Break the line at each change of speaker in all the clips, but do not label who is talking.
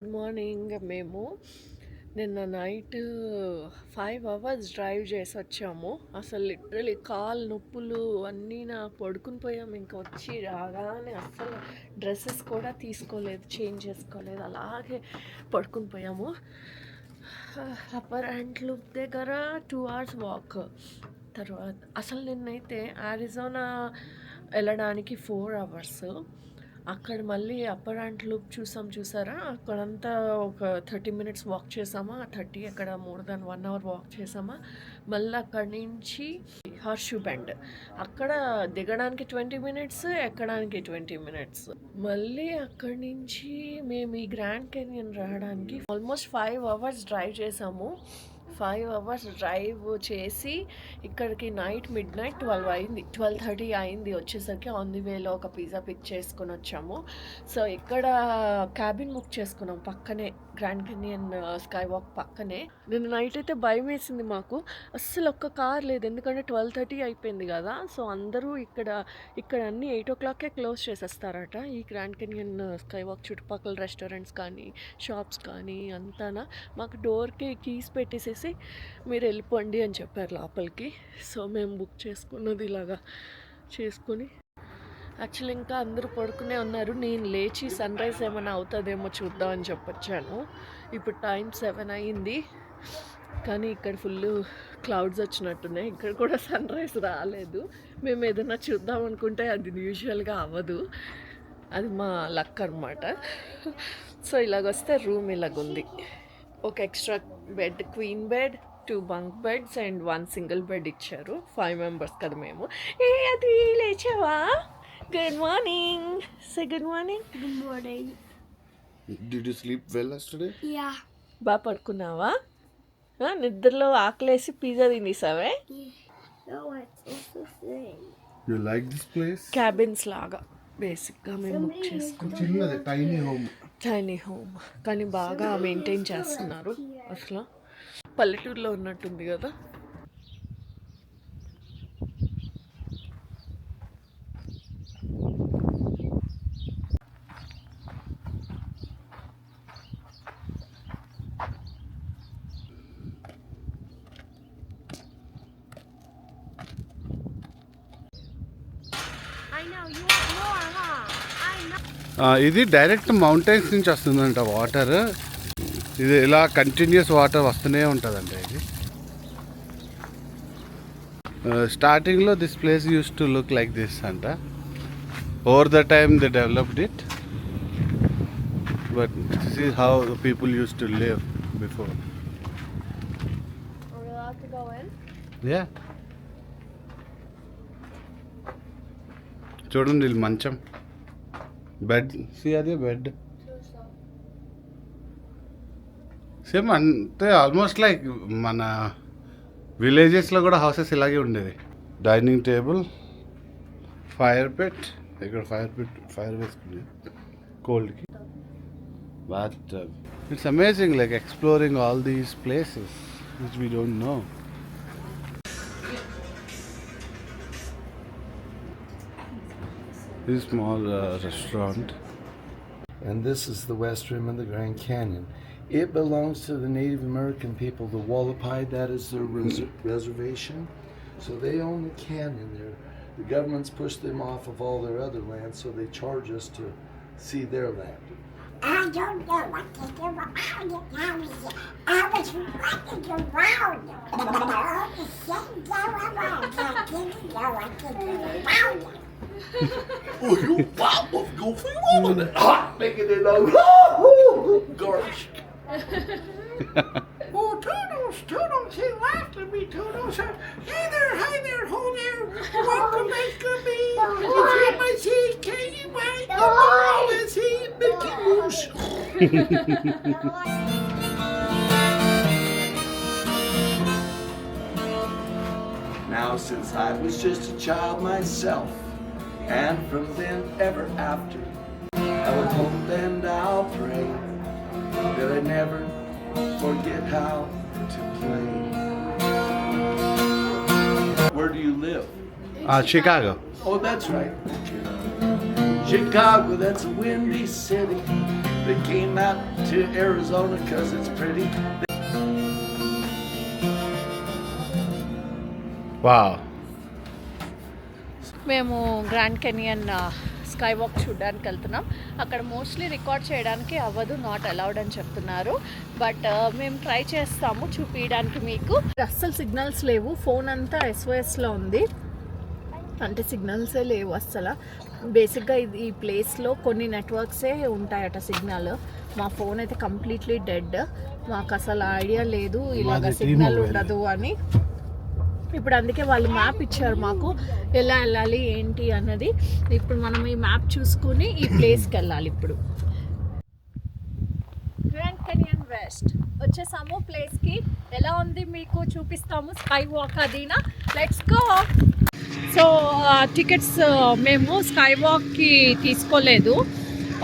Good morning. మేము నిన్న night 5 hours drive చేసి వచ్చాము. అసలు లిటరలీ కాలు నొప్పులు అన్నీ పడుకుని పోయాము. ఇంకా వచ్చి రాగానే అస్సలు డ్రెస్సెస్ కూడా తీసుకోలేదు, చేంజ్ చేసుకోలేదు, అలాగే పడుకుని పోయాము. అప్పర్ హ్యాండ్ లూప్ దగ్గర 2 hours వాక్. తర్వాత అసలు నిన్నైతే అరిజోనా వెళ్ళడానికి 4 hours. అక్కడ మళ్ళీ అప్పర్ హ్యాండ్ లూప్ చూసారా, అక్కడంతా ఒక 30 minutes వాక్ చేసామా, 30 అక్కడ మోర్ దాన్ 1 hour వాక్ చేసామా. మళ్ళీ అక్కడి నుంచి హార్షూ బెండ్, అక్కడ దిగడానికి 20 minutes, ఎక్కడానికి 20 minutes. మళ్ళీ అక్కడి నుంచి మేము ఈ గ్రాండ్ కెనియన్ రావడానికి ఆల్మోస్ట్ 5 hours డ్రైవ్ చేసాము. 5 hours డ్రైవ్ చేసి ఇక్కడికి నైట్ మిడ్ నైట్ 12 అయింది, 12:30 అయింది వచ్చేసరికి. ఆన్ ది వేలో ఒక పిజ్జా పిక్ చేసుకొని వచ్చాము. సో ఇక్కడ క్యాబిన్ బుక్ చేసుకున్నాం పక్కనే, గ్రాండ్ కెనియన్ స్కై వాక్ పక్కనే. నిన్న నైట్ అయితే భయం వేసింది మాకు, అస్సలు ఒక్క కార్ లేదు, ఎందుకంటే 12:30 అయిపోయింది కదా. సో అందరూ ఇక్కడ అన్నీ 8 o'clock క్లోజ్ చేసేస్తారట. ఈ గ్రాండ్ కెనియన్ స్కై వాక్ చుట్టుపక్కల రెస్టారెంట్స్ కానీ షాప్స్ కానీ అంతానా. మాకు డోర్కి కీస్ పెట్టేసేసి మీరు వెళ్ళిపోండి అని చెప్పారు లోపలికి. సో మేము బుక్ చేసుకున్నది ఇలాగా చేసుకుని, యాక్చువల్లీ ఇంకా అందరూ పడుకునే ఉన్నారు. నేను లేచి సన్ రైజ్ ఏమైనా అవుతుందేమో చూద్దామని చెప్పొచ్చాను. ఇప్పుడు టైం 7 అయింది, కానీ ఇక్కడ ఫుల్ క్లౌడ్స్ వచ్చినట్టున్నాయి. ఇక్కడ కూడా సన్ రైజ్ రాలేదు. మేము ఏదైనా చూద్దాం అనుకుంటే అది యూజువల్గా అవ్వదు, అది మా లక్ అనమాట. సో ఇలాగొస్తే రూమ్ ఇలాగుంది. ఒక extra bed, queen bed, 2 bunk beds and 1 single bed ఇచ్చారు. 5 members కదా మేము. అది లేచావా? Good morning. Say good morning.
Good morning.
Did you sleep well yesterday?
Yeah.
బాగా పడుకున్నావా? నిద్రలో ఆకలేసి పిజ్జా తినేసావే.
No, it's also thing.
You like this place?
Cabins లాగా బేసిక్గా మేము బుక్ చేసుకున్నాం.
చిన్నది టైనీ హోమ్.
టైనీ హోమ్, కానీ బాగా మెయింటైన్ చేస్తున్నారు. అసలు పల్లెటూరులో ఉన్నట్టుంది కదా.
I know, you want more, huh? I know.
ఇది డైరెక్ట్ మౌంటైన్స్ నుంచి వస్తుందంట వాటర్. ఇది ఇలా కంటిన్యూస్ వాటర్ వస్తూనే ఉంటుందంట. ఇది స్టార్టింగ్లో this place use to look like this అంట. Over the time they developed it, but this is how people use to live before.
Are we allowed to go in?
Yeah, చూడండి వీళ్ళు మంచం, bed. See అదే bed. Same అంటే almost like మన విలేజెస్లో కూడా houses ఇలాగే ఉండేది. డైనింగ్ టేబుల్, ఫైర్ పిట్, ఇక్కడ ఫైర్ వేసుకునే కోల్డ్కి. But it's amazing like exploring all these places which we don't know. This small restaurant.
And this is the west rim of the Grand Canyon. It belongs to the Native American people, the Wallapai. That is their reservation. So they own the canyon there. The government's pushed them off of all their other land, so they charge us to see their land.
I don't know what to do about it. I was running around. The same go around. I didn't know what to do about it.
Oh, you wow, goofy woman! Making it up. Gosh.
Oh, Toodles, he laughed at me, Toodles. Hey there, ho there. Welcome back to me. It's him, I see, Katie, right? I see Mickey Mouse.
Now, since I was just a child myself, and from then ever after, I will hope and I'll pray that I never forget how to play. Where do you live?
Chicago.
Oh, that's right. Chicago, that's a windy city. They came out to Arizona because it's pretty.
Wow.
మేము grand Canyon sky walk చూడడానికి వెళ్తున్నాం. అక్కడ mostly record చేయడానికి అవ్వదు, not allowed అని చెప్తున్నారు. But మేము try చేస్తాము చూపించడానికి మీకు. అస్సలు సిగ్నల్స్ లేవు, ఫోన్ అంతా SOSలో ఉంది, అంటే సిగ్నల్సే లేవు అస్సలు. బేసిక్గా ఈ ప్లేస్లో కొన్ని నెట్వర్క్సే ఉంటాయట సిగ్నల్. మా ఫోన్ అయితే కంప్లీట్లీ డెడ్. మాకు అసలు ఐడియా లేదు ఇలాగ సిగ్నల్ ఉండదు అని. ఇప్పుడు అందుకే వాళ్ళు మ్యాప్ ఇచ్చారు మాకు, ఎలా వెళ్ళాలి ఏంటి అన్నది. ఇప్పుడు మనం ఈ మ్యాప్ చూసుకుని ఈ ప్లేస్కి వెళ్ళాలి. ఇప్పుడు గ్రాండ్ కెనియన్ వెస్ట్ వచ్చేసాము ప్లేస్కి. ఎలా ఉంది మీకు చూపిస్తాము, స్కై వాక్ అదినా. Let's go. సో టికెట్స్ మేము స్కై వాక్కి తీసుకోలేదు,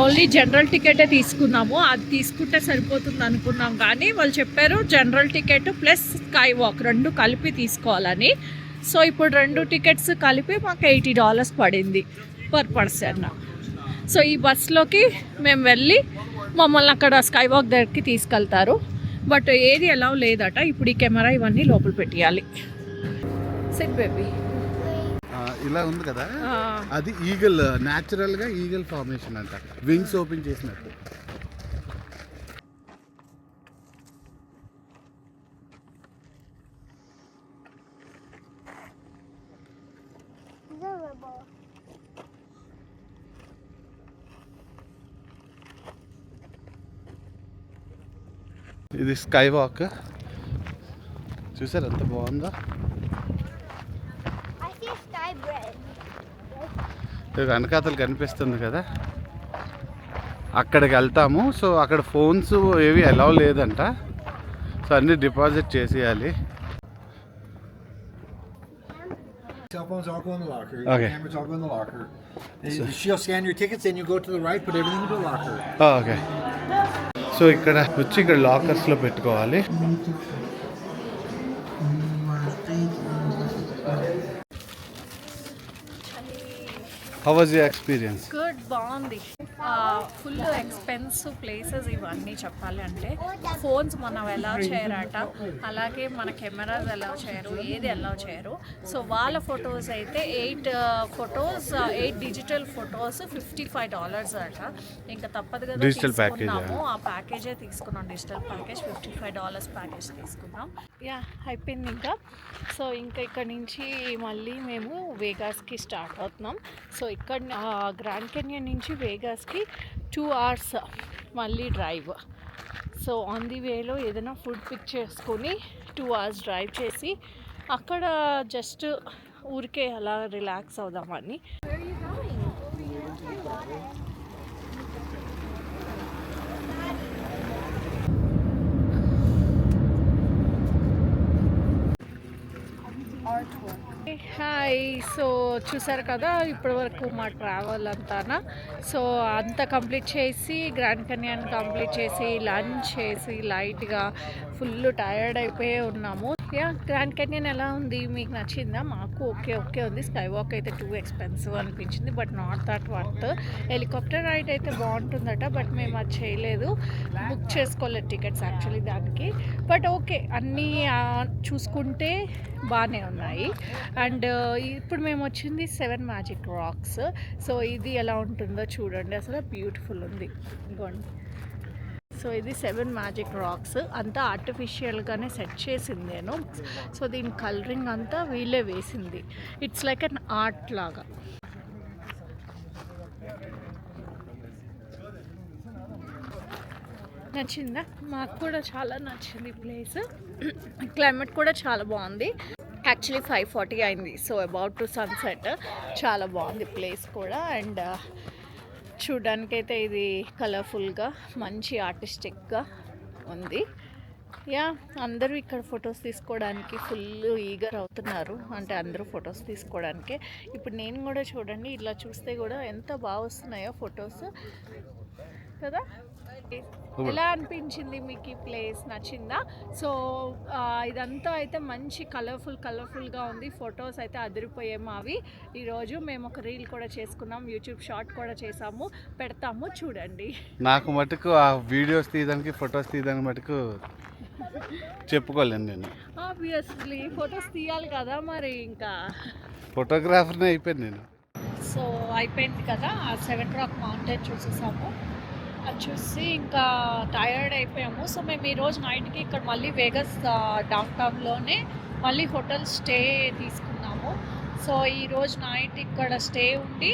ఓన్లీ జనరల్ టికెటే తీసుకున్నాము. అది తీసుకుంటే సరిపోతుంది అనుకున్నాం, కానీ వాళ్ళు చెప్పారు general ticket plus sky walk రెండు కలిపి తీసుకోవాలని. సో ఇప్పుడు రెండు టికెట్స్ కలిపి మాకు $80 పడింది పర్ పర్సన్. సో ఈ బస్లోకి మేము వెళ్ళి మమ్మల్ని అక్కడ స్కై వాక్ దగ్గరికి తీసుకెళ్తారు. బట్ ఏది అలౌ లేదట. ఇప్పుడు ఈ కెమెరా ఇవన్నీ లోపల పెట్టేయాలి. SIT baby.
ఇలా ఉంది కదా, అది ఈగల్, న్యాచురల్గా ఈగల్ ఫార్మేషన్ అంట, వింగ్స్ ఓపెన్ చేసినట్టు. ఇది స్కై వాక్, చూసారు ఎంత బాగుందో.
I see a sky bridge.
వెనకాతలు కనిపిస్తుంది కదా, అక్కడికి వెళ్తాము. సో అక్కడ ఫోన్స్ ఏవి అలౌ లేదంట, సో అన్నీ డిపాజిట్ చేసేయాలి.
Cell phones all go in the locker.
Okay.
Cameras all go in the locker. She'll scan your tickets, then you go to the right, put everything in the locker.
Okay. So ఇక్కడ వచ్చి ఇక్కడ లాకర్స్లో పెట్టుకోవాలి. How was your experience?
Good, బాగుంది. Full expensive places ఇవన్నీ చెప్పాలి అంటే. Phones మనం allow చేయరట, అలాగే మన కెమెరాస్ అలౌ చేయరు, ఏది అలౌ చేయరు. సో వాళ్ళ ఫొటోస్ అయితే 8 డిజిటల్ ఫొటోస్ $55 అట. ఇంకా తప్పదు కదా,
డిజిటల్
తీసుకున్నాము. ఆ ప్యాకేజే తీసుకున్నాం, డిజిటల్ ప్యాకేజ్ $55 ప్యాకేజ్ తీసుకున్నాం. యా అయిపోయింది ఇంకా. సో ఇంకా ఇక్కడ నుంచి మళ్ళీ మేము వేగాస్కి స్టార్ట్ అవుతున్నాం. సో ఇక్కడ గ్రాండ్ కెనియన్ నుంచి వేగాస్కి 2 hours మళ్ళీ డ్రైవ్. సో ఆన్ ది వేలో ఏదైనా ఫుడ్ పిక్ చేసుకొని 2 hours డ్రైవ్ చేసి అక్కడ జస్ట్ ఊరికే అలా రిలాక్స్ అవుదామని. హాయ్. సో చూసారు కదా ఇప్పటి వరకు మా ట్రావెల్ అంతానా. సో అంతా కంప్లీట్ చేసి గ్రాండ్ కెనియన్ కంప్లీట్ చేసి లంచ్ చేసి లైట్గా ఫుల్ టైర్డ్ అయిపోయి ఉన్నాము. యా గ్రాండ్ కెనియన్ ఎలా ఉంది, మీకు నచ్చిందా? మాకు ఓకే ఉంది. స్కై వాక్ అయితే టూ ఎక్స్పెన్సివ్ అనిపించింది, but not that worth. Helicopter ride అయితే బాగుంటుందట, బట్ మేము అది చేయలేదు, బుక్ చేసుకోలేదు టికెట్స్ యాక్చువల్లీ దానికి. బట్ ఓకే, అన్నీ చూసుకుంటే బాగానే ఉన్నాయి. అండ్ ఇప్పుడు మేము వచ్చింది 7 మ్యాజిక్ రాక్స్. సో ఇది ఎలా ఉంటుందో చూడండి, అసలు బ్యూటిఫుల్ ఉంది. ఇదిగోండి. సో ఇది 7 మ్యాజిక్ రాక్స్, అంతా ఆర్టిఫిషియల్గానే సెట్ చేసింది నేను. సో దీని కలరింగ్ అంతా వీళ్ళే వేసింది. ఇట్స్ లైక్ అన్ ఆర్ట్ లాగా. నచ్చిందా? మాకు కూడా చాలా నచ్చింది ప్లేస్. క్లైమేట్ కూడా చాలా బాగుంది. యాక్చువల్లీ 5:40 అయింది. So about to sunset. చాలా బాగుంది ప్లేస్ కూడా. అండ్ చూడ్డానికైతే ఇది కలర్ఫుల్గా మంచి ఆర్టిస్టిక్గా ఉంది. యా అందరూ ఇక్కడ ఫొటోస్ తీసుకోవడానికి ఫుల్ ఈగర్ అవుతున్నారు, అంటే అందరూ ఫొటోస్ తీసుకోవడానికే. ఇప్పుడు నేను కూడా చూడండి, ఇలా చూస్తే కూడా ఎంత బాగా వస్తున్నాయో ఫొటోస్ కదా.
ఎలా అనిపించింది మీకు ఈ ప్లేస్ నచ్చిందా? సో ఇదంతా అయితే మంచి కలర్ఫుల్గా ఉంది. ఫొటోస్ అయితే అదిరిపోయాయి మావి. ఈరోజు మేము ఒక రీల్ కూడా చేసుకున్నాం, యూట్యూబ్ షార్ట్ కూడా చేసాము, పెడతాము చూడండి.
నాకు మటుకు ఆ వీడియోస్ తీయడానికి ఫొటోస్ తీయడానికి మటుకు చెప్పుకోలేను నేను.
ఆబ్వియస్లీ ఫొటోస్ తీయాలి కదా మరి, ఇంకా
ఫోటోగ్రాఫర్నే అయిపోయాను నేను.
సో అయిపోయింది కదా, ఆ 7 రాక్ మౌంటైన్ చూసేసాము. అది చూసి ఇంకా టయర్డ్ అయిపోయాము. సో మేము ఈరోజు నైట్కి ఇక్కడ మళ్ళీ వేగస్ డౌన్ టౌన్లోనే మళ్ళీ హోటల్ స్టే తీసుకున్నాము. సో ఈరోజు నైట్ ఇక్కడ స్టే ఉండి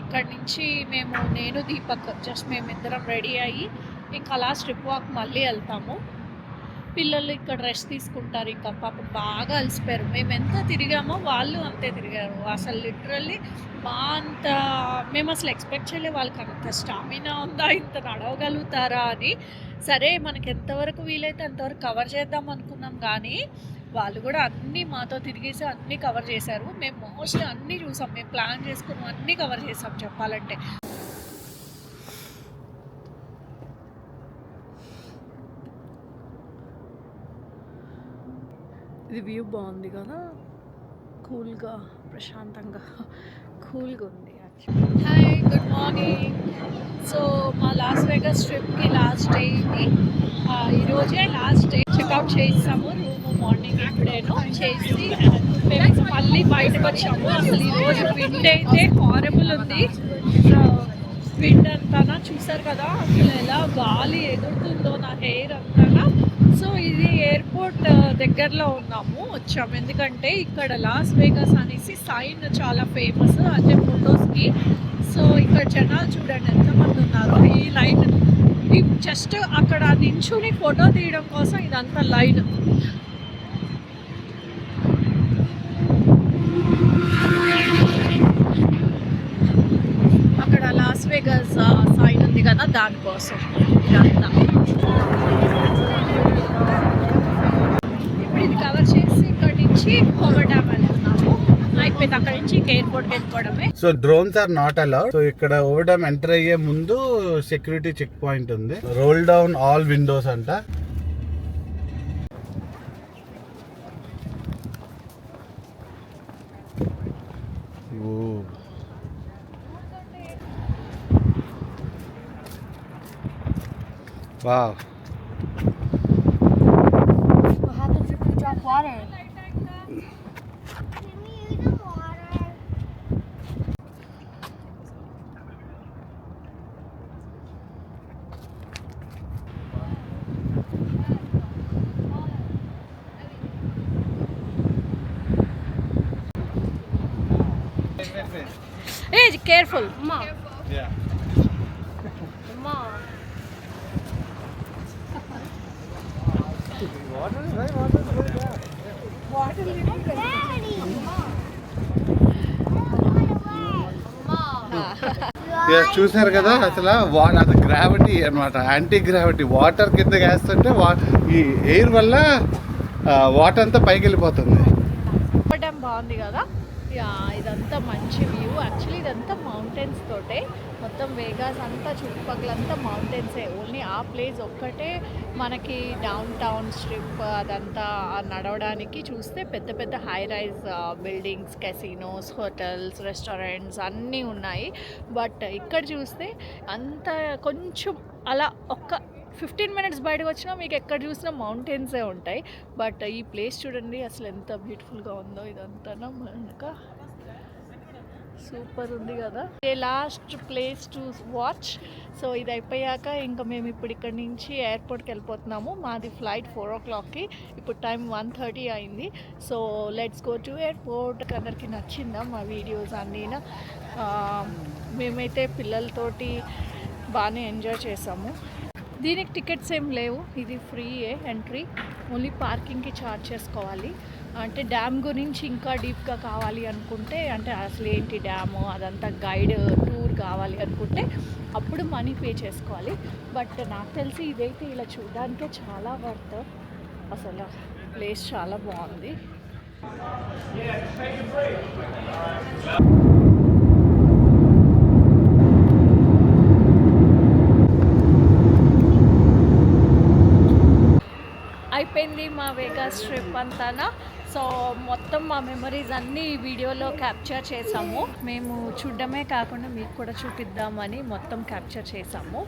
ఇక్కడ నుంచి నేను దీపక్ జస్ట్ మేమిద్దరం రెడీ అయ్యి ఇంకా అలా స్ట్రిప్ వాక్ మళ్ళీ వెళ్తాము. పిల్లలు ఇక్కడ రెస్ట్ తీసుకుంటారు. ఇంకా పాపం బాగా అలసిపోయారు. మేము ఎంత తిరిగామో వాళ్ళు అంతే తిరిగారు. అసలు లిటరల్లీ మేము అసలు ఎక్స్పెక్ట్ చేయలే వాళ్ళకి అంత స్టామినా ఉందా, ఇంత నడవగలుగుతారా అని. సరే మనకి ఎంతవరకు వీలైతే అంతవరకు కవర్ చేద్దాం అనుకున్నాం, కానీ వాళ్ళు కూడా అన్నీ మాతో తిరిగేసి అన్నీ కవర్ చేశారు. మేము మోస్ట్లీ అన్నీ చూసాం, మేము ప్లాన్ చేసుకున్నాం, అన్నీ కవర్ చేసాం చెప్పాలంటే.
ఇది వ్యూ బాగుంది కదా, కూల్గా ప్రశాంతంగా కూల్గా ఉంది.
Hi, good morning. సో మా లాస్ వేగస్ ట్రిప్కి లాస్ట్ డే ఇది. ఈరోజే లాస్ట్ డే. చెక్అవుట్ చేసాము రూము మార్నింగ్ ఎప్పుడేనో చేసి మేము మళ్ళీ బయటకు వచ్చాము. అసలు ఈరోజు విండ్ అయితే హారబుల్ ఉంది. విండ్ అంతా చూసారు కదా, అసలు ఎలా గాలి ఎగురుతుందో నా హెయిర్ అంతా. సో ఇది ఎయిర్పోర్ట్ దగ్గరలో వచ్చాము, ఎందుకంటే ఇక్కడ లాస్ వేగస్ అనేసి సైన్ చాలా ఫేమస్ అంటే ఫొటోస్కి. సో ఇక్కడ జనాలు చూడండి ఎంతమంది ఉన్నారు. ఈ లైన్ జస్ట్ అక్కడ నించుని ఫోటో తీయడం కోసం ఇదంతా లైన్. అక్కడ లాస్ వేగస్ సైన్ ఉంది కదా, దానికోసం ఇదంతా. ఇప్పుడు ఇది కవర్ చేసి ఇక్కడ నుంచి ఓవర్ డ్యామ్ వెళ్తున్నాము. అయిపోయింది, అక్కడ నుంచి ఎయిర్పోర్ట్కి వెళ్ళిపోవడమే.
So drones are not allowed. So ఇక్కడ ఓవర్ డ్యామ్ ఎంటర్ అయ్యే ముందు సెక్యూరిటీ చెక్ పాయింట్ ఉంది. రోల్ డౌన్ ఆల్ విండోస్ అంట. Wow.
What happens if we drop water? Can we use the water?
Hey, careful.
Mom.
Yeah.
Mom. Daddy.
చూసారు కదా, అసలు అది gravity అన్నమాట, యాంటీ గ్రావిటీ. వాటర్ కింద వేస్తుంటే ఈ ఎయిర్ వల్ల వాటర్ అంతా పైకి వెళ్ళిపోతుంది.
డ్యామ్ బాగుంది కదా. ఇదంతా మంచి వ్యూ. యాక్చువల్లీ ఇదంతా మౌంటైన్స్ తోటే, మొత్తం వేగాస్ అంతా చుట్టుపక్కలంతా మౌంటైన్సే. ఓన్లీ ఆ ప్లేస్ ఒక్కటే మనకి డౌన్ టౌన్ స్ట్రిప్ అదంతా నడవడానికి. చూస్తే పెద్ద పెద్ద high rise buildings, casinos, hotels, restaurants అన్నీ ఉన్నాయి. బట్ ఇక్కడ చూస్తే అంత కొంచెం అలా ఒక్క 15 minutes బయటకు వచ్చినా మీకు ఎక్కడ చూసినా మౌంటైన్సే ఉంటాయి. బట్ ఈ ప్లేస్ చూడండి అసలు ఎంత బ్యూటిఫుల్గా ఉందో. ఇదంతా మనక సూపర్ ఉంది కదా. Last place to watch. So ఇది అయిపోయాక ఇంకా మేము ఇప్పుడు ఇక్కడ నుంచి ఎయిర్పోర్ట్కి వెళ్ళిపోతున్నాము. మాది ఫ్లైట్ 4 o'clockకి, ఇప్పుడు టైం 1:30 అయింది. So let's go to airport. అందరికి నచ్చిందా మా వీడియోస్ అన్నీ? మేమైతే పిల్లలతోటి బాగానే ఎంజాయ్ చేసాము. దీనికి టికెట్స్ ఏం లేవు, ఇది ఫ్రీయే ఎంట్రీ. ఓన్లీ పార్కింగ్కి ఛార్జ్ చేసుకోవాలి. అంటే డ్యామ్ గురించి ఇంకా డీప్గా కావాలి అనుకుంటే, అంటే అసలు ఏంటి డ్యాము అదంతా గైడ్ టూర్ కావాలి అనుకుంటే అప్పుడు మనీ పే చేసుకోవాలి. బట్ నాకు తెలిసి ఇదైతే ఇలా చూడడానికే చాలా వర్త్. అసలు ప్లేస్ చాలా బాగుంది. అయిపోయింది మా వేగాస్ ట్రిప్ అంతానా. సో మొత్తం మా మెమరీస్ అన్నీ ఈ వీడియోలో క్యాప్చర్ చేసాము. మేము చూడడమే కాకుండా మీకు కూడా చూపిద్దామని మొత్తం క్యాప్చర్ చేసాము.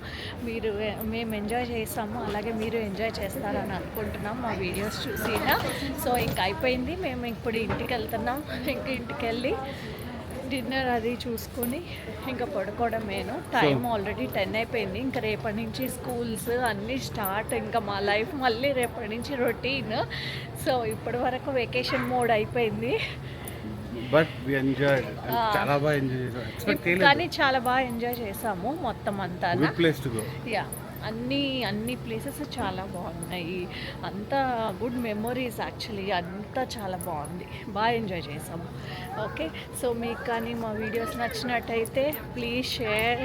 మేము ఎంజాయ్ చేసాము, అలాగే మీరు ఎంజాయ్ చేస్తారని అనుకుంటున్నాం మా వీడియోస్ చూసినా. సో ఇంక అయిపోయింది, మేము ఇప్పుడు ఇంటికి వెళ్తున్నాం. ఇంటికి వెళ్ళి డిన్నర్ అది చూసుకొని ఇంకా పడుకోవడమేను. టైం ఆల్రెడీ 10 అయిపోయింది. ఇంకా రేపటి నుంచి స్కూల్స్ అన్నీ స్టార్ట్. ఇంకా మా లైఫ్ మళ్ళీ రేపటి నుంచి రొటీన్. సో ఇప్పటి వరకు వెకేషన్ మోడ్ అయిపోయింది,
బట్ వి ఎంజాయ్, చాలా బాగా ఎంజాయ్ చేసాం.
కానీ చాలా బాగా ఎంజాయ్ చేసాము మొత్తం అంతా.
Good place to go.
Yeah, అన్ని ప్లేసెస్ చాలా బాగున్నాయి. అంతా గుడ్ మెమొరీస్ యాక్చువల్లీ. అంతా చాలా బాగుంది, బాగా ఎంజాయ్ చేసాము. ఓకే, సో మీకు కానీ మా వీడియోస్ నచ్చినట్టయితే please share,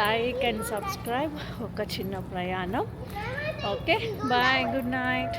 like and subscribe. ఒక చిన్న ప్రయాణం. Okay, bye, good night.